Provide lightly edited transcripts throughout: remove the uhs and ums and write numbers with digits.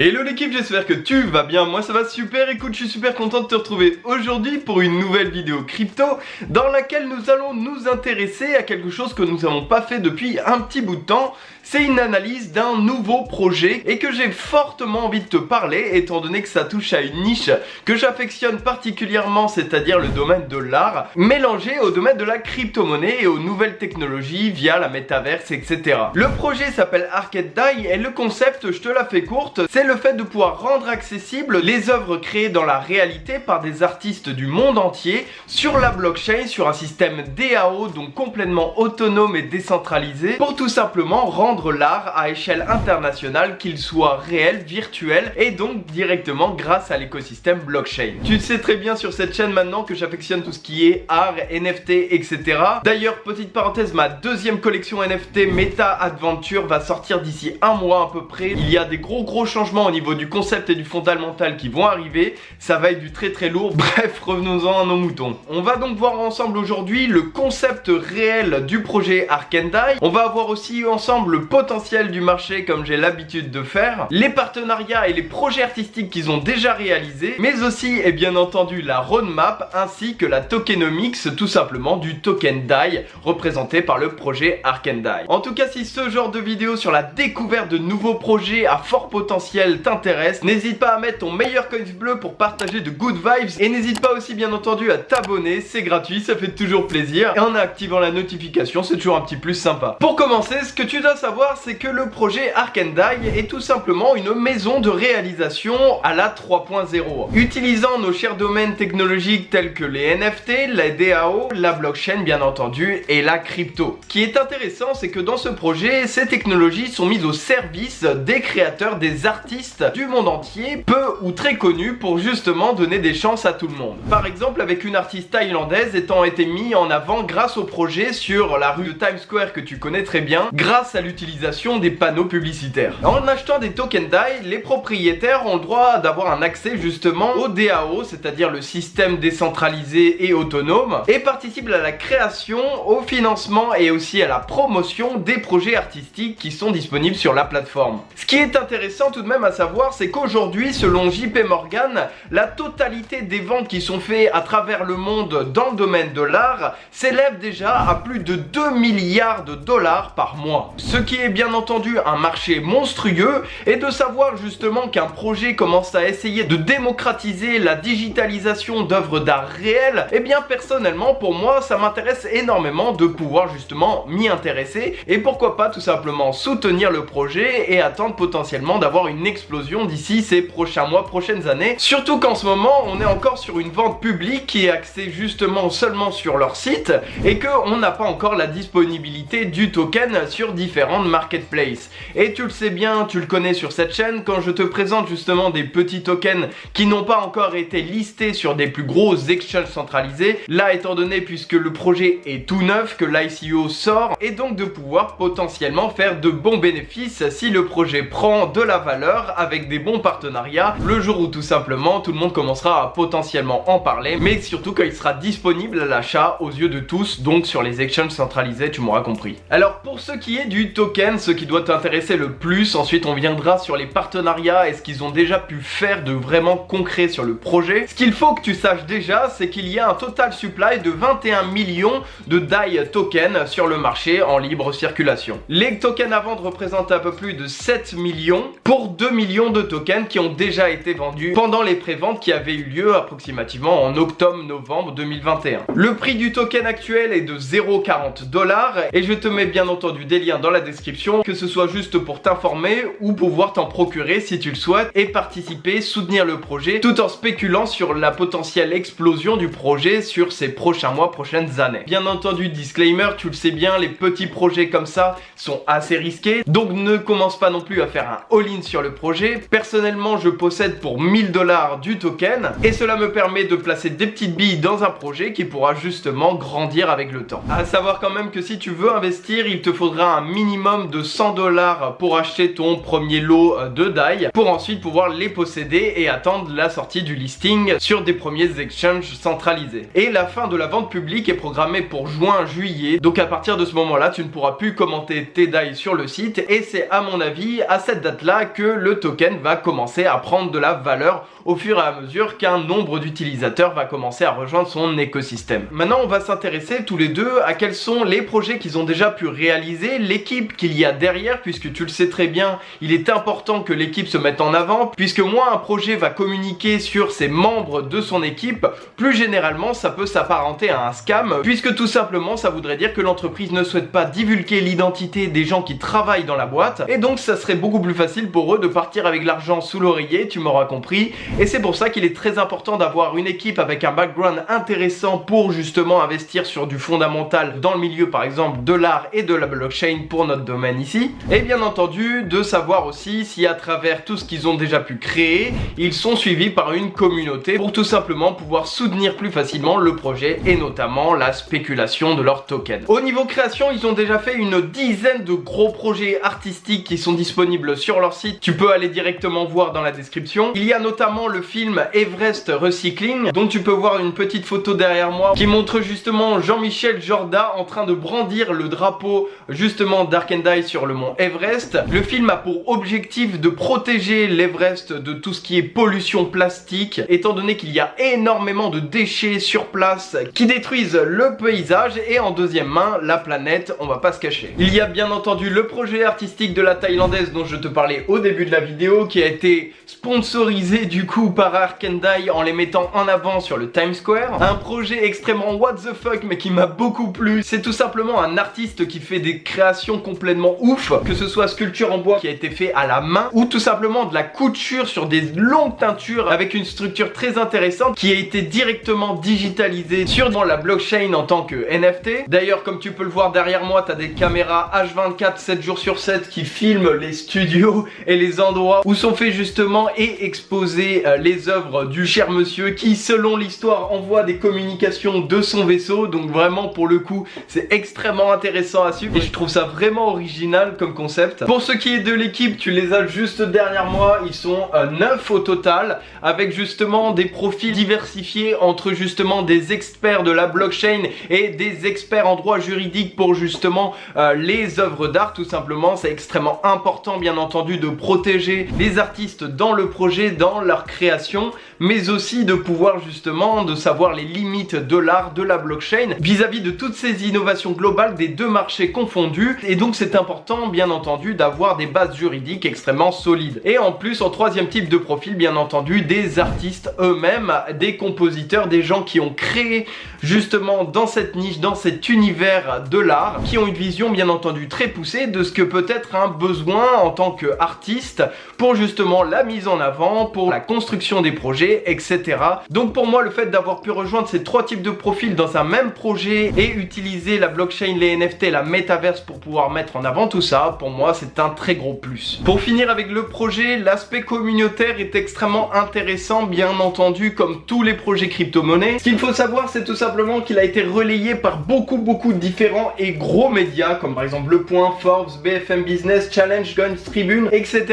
Hello l'équipe, j'espère que tu vas bien, moi ça va super. Écoute, je suis super content de te retrouver aujourd'hui pour une nouvelle vidéo crypto dans laquelle nous allons nous intéresser à quelque chose que nous n'avons pas fait depuis un petit bout de temps. C'est une analyse d'un nouveau projet et que j'ai fortement envie de te parler étant donné que ça touche à une niche que j'affectionne particulièrement, c'est-à-dire le domaine de l'art, mélangé au domaine de la crypto-monnaie et aux nouvelles technologies via la métaverse, etc. Le projet s'appelle Arcade Die et le concept, je te la fais courte, c'est le fait de pouvoir rendre accessibles les œuvres créées dans la réalité par des artistes du monde entier sur la blockchain, sur un système DAO, donc complètement autonome et décentralisé, pour tout simplement rendre l'art à échelle internationale, qu'il soit réel, virtuel et donc directement grâce à l'écosystème blockchain. Tu sais très bien sur cette chaîne maintenant que j'affectionne tout ce qui est art, NFT, etc. D'ailleurs, petite parenthèse, ma deuxième collection NFT Meta Adventure va sortir d'ici un mois à peu près. Il y a des gros changements au niveau du concept et du fondamental qui vont arriver. Ça va être du très lourd. Bref, revenons-en à nos moutons. On va donc voir ensemble aujourd'hui le concept réel du projet Arcade Die. On va voir aussi ensemble le potentiel du marché comme j'ai l'habitude de faire, les partenariats et les projets artistiques qu'ils ont déjà réalisés, mais aussi et bien entendu la roadmap ainsi que la tokenomics tout simplement du token DAI représenté par le projet Arcade Die. En tout cas, si ce genre de vidéo sur la découverte de nouveaux projets à fort potentiel t'intéresse, n'hésite pas à mettre ton meilleur coin bleu pour partager de good vibes et n'hésite pas aussi bien entendu à t'abonner, c'est gratuit, ça fait toujours plaisir et en activant la notification c'est toujours un petit plus sympa. Pour commencer, ce que tu dois savoir, c'est que le projet Arcade Die est tout simplement une maison de réalisation à la 3.0, utilisant nos chers domaines technologiques tels que les NFT, la DAO, la blockchain bien entendu et la crypto. Ce qui est intéressant, c'est que dans ce projet, ces technologies sont mises au service des créateurs, des artistes du monde entier, peu ou très connus, pour justement donner des chances à tout le monde. Par exemple, avec une artiste thaïlandaise étant été mise en avant grâce au projet sur la rue de Times Square que tu connais très bien, grâce à l'utilisation des panneaux publicitaires. En achetant des tokens DAI, les propriétaires ont le droit d'avoir un accès justement au DAO, c'est-à-dire le système décentralisé et autonome, et participent à la création, au financement et aussi à la promotion des projets artistiques qui sont disponibles sur la plateforme. Ce qui est intéressant tout de même à savoir, c'est qu'aujourd'hui, selon JP Morgan, la totalité des ventes qui sont faites à travers le monde dans le domaine de l'art s'élève déjà à plus de 2 milliards de dollars par mois. Ce qui est bien entendu un marché monstrueux, et de savoir justement qu'un projet commence à essayer de démocratiser la digitalisation d'œuvres d'art réelles, et bien personnellement pour moi ça m'intéresse énormément de pouvoir justement m'y intéresser et pourquoi pas tout simplement soutenir le projet et attendre potentiellement d'avoir une explosion d'ici ces prochains mois, prochaines années. Surtout qu'en ce moment on est encore sur une vente publique qui est axée justement seulement sur leur site et qu'on n'a pas encore la disponibilité du token sur différentes marketplaces. Et tu le sais bien, tu le connais sur cette chaîne, quand je te présente justement des petits tokens qui n'ont pas encore été listés sur des plus grosses exchanges centralisés, là étant donné puisque le projet est tout neuf, que l'ICO sort, et donc de pouvoir potentiellement faire de bons bénéfices si le projet prend de la valeur avec des bons partenariats, le jour où tout simplement tout le monde commencera à potentiellement en parler, mais surtout quand il sera disponible à l'achat aux yeux de tous, donc sur les exchanges centralisés, tu m'auras compris. Alors pour ce qui est du token, ce qui doit t'intéresser le plus, ensuite on viendra sur les partenariats et ce qu'ils ont déjà pu faire de vraiment concret sur le projet. Ce qu'il faut que tu saches déjà, c'est qu'il y a un total supply de 21 millions de DAI tokens sur le marché en libre circulation. Les tokens à vendre représentent un peu plus de 7 millions pour 2 millions de tokens qui ont déjà été vendus pendant les préventes qui avaient eu lieu approximativement en octobre-novembre 2021. Le prix du token actuel est de 0,40 $ et je te mets bien entendu des liens dans la description, que ce soit juste pour t'informer ou pouvoir t'en procurer si tu le souhaites et participer, soutenir le projet tout en spéculant sur la potentielle explosion du projet sur ces prochains mois, prochaines années. Bien entendu, disclaimer, tu le sais bien, les petits projets comme ça sont assez risqués, donc ne commence pas non plus à faire un all-in sur le projet. Personnellement, je possède pour 1000 $ du token et cela me permet de placer des petites billes dans un projet qui pourra justement grandir avec le temps. À savoir quand même que si tu veux investir, il te faudra un minimum de 100 $ pour acheter ton premier lot de DAI pour ensuite pouvoir les posséder et attendre la sortie du listing sur des premiers exchanges centralisés. Et la fin de la vente publique est programmée pour juin-juillet, donc à partir de ce moment-là, tu ne pourras plus commenter tes DAI sur le site et c'est à mon avis à cette date-là que le le token va commencer à prendre de la valeur au fur et à mesure qu'un nombre d'utilisateurs va commencer à rejoindre son écosystème. Maintenant, on va s'intéresser tous les deux à quels sont les projets qu'ils ont déjà pu réaliser, l'équipe qu'il y a derrière, puisque tu le sais très bien, il est important que l'équipe se mette en avant, puisque moins un projet va communiquer sur ses membres de son équipe, plus généralement ça peut s'apparenter à un scam, puisque tout simplement ça voudrait dire que l'entreprise ne souhaite pas divulguer l'identité des gens qui travaillent dans la boîte, et donc ça serait beaucoup plus facile pour eux de partir avec l'argent sous l'oreiller, tu m'auras compris. Et c'est pour ça qu'il est très important d'avoir une équipe avec un background intéressant pour justement investir sur du fondamental dans le milieu par exemple de l'art et de la blockchain pour notre domaine ici. Et bien entendu de savoir aussi si à travers tout ce qu'ils ont déjà pu créer, ils sont suivis par une communauté pour tout simplement pouvoir soutenir plus facilement le projet et notamment la spéculation de leurs tokens. Au niveau création, ils ont déjà fait une dizaine de gros projets artistiques qui sont disponibles sur leur site. Tu peux aller directement voir dans la description. Il y a notamment le film Everest Recycling, dont tu peux voir une petite photo derrière moi qui montre justement Jean-Michel Jorda en train de brandir le drapeau justement d'Arkendai sur le mont Everest. Le film a pour objectif de protéger l'Everest de tout ce qui est pollution plastique, étant donné qu'il y a énormément de déchets sur place qui détruisent le paysage et en deuxième main la planète, on va pas se cacher. Il y a bien entendu le projet artistique de la Thaïlandaise dont je te parlais au début de la vidéo, qui a été sponsorisé du coup par Arkendai en les mettant en avant sur le Times Square. Un projet extrêmement what the fuck mais qui m'a beaucoup plu. C'est tout simplement un artiste qui fait des créations complètement ouf, que ce soit sculpture en bois qui a été fait à la main ou tout simplement de la couture sur des longues teintures avec une structure très intéressante qui a été directement digitalisée sur la blockchain en tant que NFT. D'ailleurs, comme tu peux le voir derrière moi, tu as des caméras H24 7 jours sur 7 qui filment les studios et les endroits où sont faits justement et exposés les œuvres du cher monsieur qui, selon l'histoire, envoie des communications de son vaisseau. Donc vraiment, pour le coup, c'est extrêmement intéressant à suivre et je trouve ça vraiment original comme concept. Pour ce qui est de l'équipe, tu les as juste derrière moi, ils sont 9 au total, avec justement des profils diversifiés entre justement des experts de la blockchain et des experts en droit juridique pour justement les œuvres d'art. Tout simplement, c'est extrêmement important bien entendu de protéger les artistes dans le projet, dans leur création, mais aussi de pouvoir justement de savoir les limites de l'art, de la blockchain vis-à-vis de toutes ces innovations globales des deux marchés confondus. Et donc c'est important bien entendu d'avoir des bases juridiques extrêmement solides. Et en plus, en troisième type de profil, bien entendu, des artistes eux-mêmes, des compositeurs, des gens qui ont créé justement dans cette niche, dans cet univers de l'art, qui ont une vision bien entendu très poussée de ce que peut être un besoin en tant qu'artiste pour justement la mise en avant, pour la construction des projets, etc. Donc pour moi, le fait d'avoir pu rejoindre ces trois types de profils dans un même projet et utiliser la blockchain, les NFT, la métaverse pour pouvoir mettre en avant tout ça, pour moi c'est un très gros plus. Pour finir avec le projet, l'aspect communautaire est extrêmement intéressant, bien entendu, comme tous les projets crypto-monnaies. Ce qu'il faut savoir, c'est tout simplement qu'il a été relayé par beaucoup de différents et gros médias, comme par exemple Le Point, Forbes, BFM Business, Challenge, Guns Tribune, etc.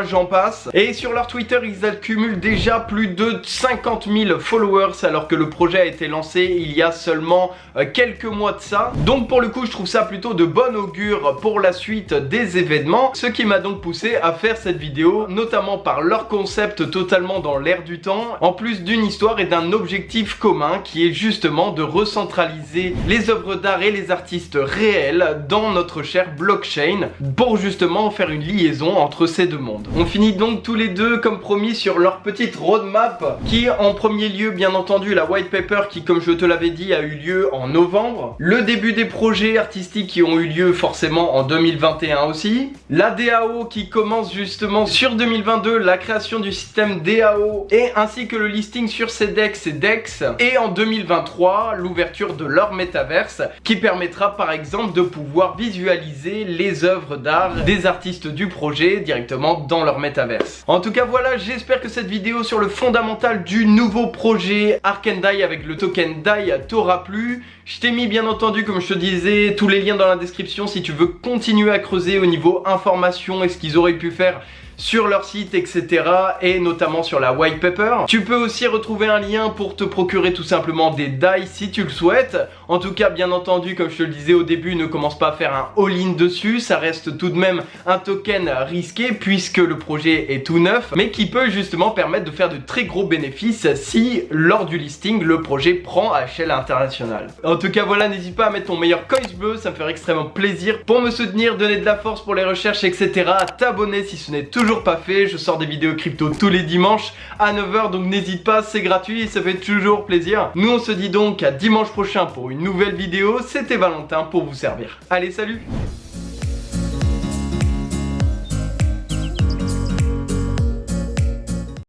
j'en passe. Et sur leur Twitter, ils accumulent déjà plus de 50 000 followers, alors que le projet a été lancé il y a seulement quelques mois de ça. Donc pour le coup, je trouve ça plutôt de bon augure pour la suite des événements, ce qui m'a donc poussé à faire cette vidéo, notamment par leur concept totalement dans l'air du temps, en plus d'une histoire et d'un objectif commun qui est justement de recentraliser les œuvres d'art et les artistes réels dans notre chère blockchain pour justement faire une liaison entre ces deux mondes. On finit donc tous les deux comme promis sur leur petite roadmap qui, en premier lieu, bien entendu, la white paper qui, comme je te l'avais dit, a eu lieu en novembre, le début des projets artistiques qui ont eu lieu forcément en 2021 aussi, la DAO qui commence justement sur 2022, la création du système DAO et ainsi que le listing sur CEDEX et DEX, et en 2023 l'ouverture de leur métaverse qui permettra par exemple de pouvoir visualiser les œuvres d'art des artistes du projet directement dans leur métaverse. En tout cas voilà, j'espère que cette vidéo sur le fondamental du nouveau projet Arkendai avec le token DAI t'aura plu. Je t'ai mis bien entendu, comme je te disais, tous les liens dans la description si tu veux continuer à creuser au niveau information et ce qu'ils auraient pu faire sur leur site, etc. et notamment sur la white paper. Tu peux aussi retrouver un lien pour te procurer tout simplement des DAI si tu le souhaites. En tout cas, bien entendu, comme je te le disais au début, ne commence pas à faire un all-in dessus, ça reste tout de même un token risqué puisque le projet est tout neuf, mais qui peut justement permettre de faire de très gros bénéfices si lors du listing le projet prend à échelle internationale. En tout cas voilà, n'hésite pas à mettre ton meilleur coins bleu, ça me ferait extrêmement plaisir pour me soutenir, donner de la force pour les recherches, etc. À t'abonner si ce n'est toujours pas fait. Je sors des vidéos crypto tous les dimanches à 9 h, donc n'hésite pas, c'est gratuit et ça fait toujours plaisir. Nous on se dit donc à dimanche prochain pour une nouvelle vidéo. C'était Valentin pour vous servir. Allez, salut!